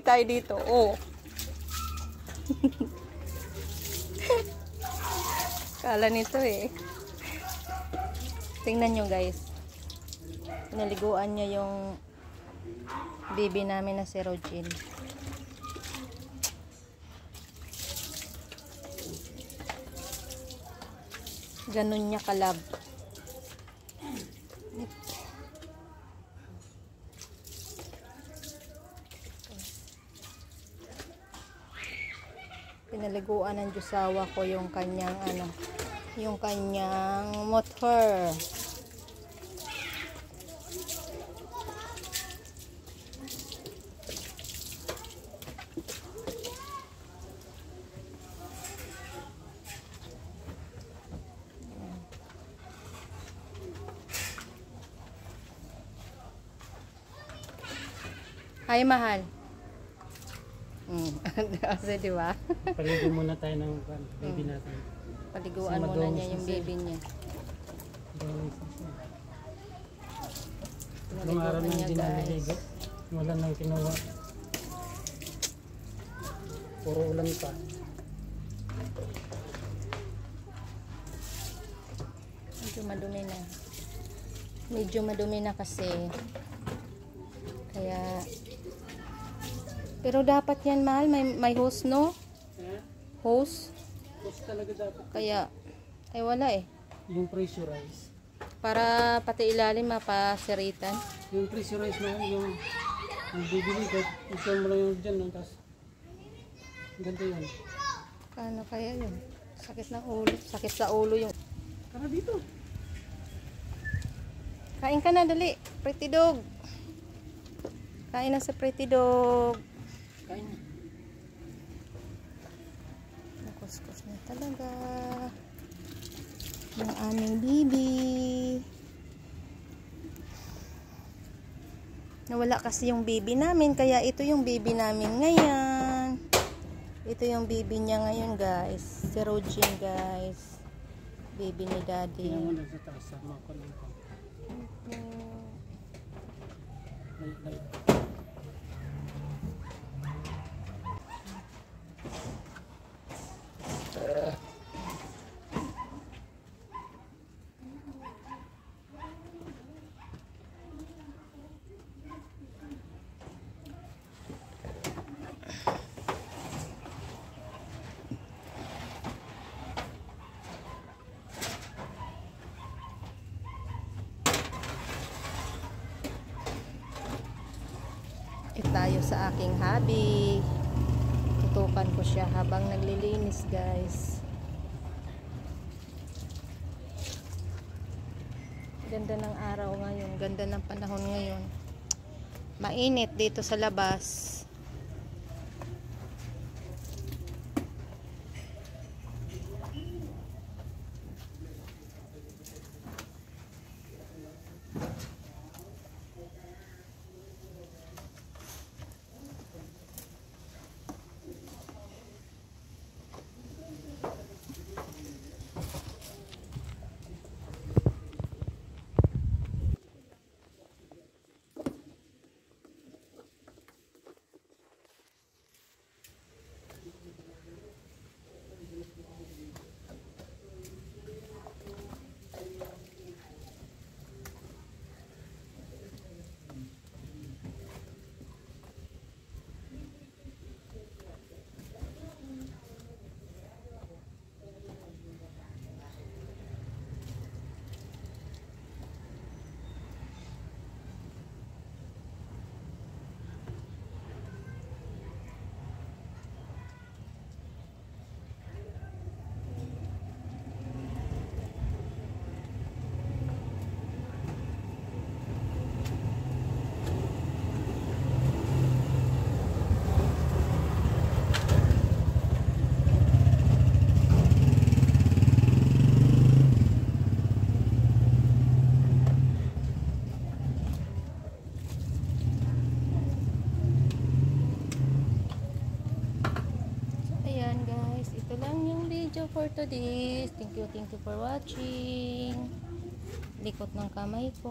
Tayo dito. Oh. Kala nito eh. Tingnan nyo guys. Pinaliguan niya yung baby namin na si Rogin. Ganun niya kalab. Pinaliguan ng Diyosawa ko yung kanyang yung kanyang motor. Hi, mahal. Kasi diba? Paligo muna tayo ng baby natin. Paliguan muna niya yung baby niya. Nung araw na hindi naliligo, wala nang kinuha. Puro ulan pa. Medyo madumi na. Medyo madumi na kasi. Kaya pero dapat yan mahal, may hose no? Hose? Hose talaga dapat. Kaya ay wala eh. Yung pressurize. Para pati ilalim mapasiritan. Yung pressurize na yung bibili ko, ito mo lang yung dyan, no? Tapos ganito yun. Paano kaya yun? Sakit ng ulo. Sakit sa ulo yung... Tara dito. Kain ka na, dali. Pretty dog. Kain na sa pretty dog. Kain na. Nakuskus na talaga. Yung aming bibi. Nawala kasi yung baby namin, kaya ito yung baby namin ngayon. Ito yung baby niya ngayon, guys. Si Rogin, guys. Baby ni Daddy. Tingnan mo na sa taas, sama ko lang ko. Light. Tayo sa aking hobby. Tutukan ko siya habang naglilinis, guys. Ganda ng araw ngayon, ganda ng panahon ngayon. Mainit dito sa labas. For today, thank you for watching. Likot ng kamay ko.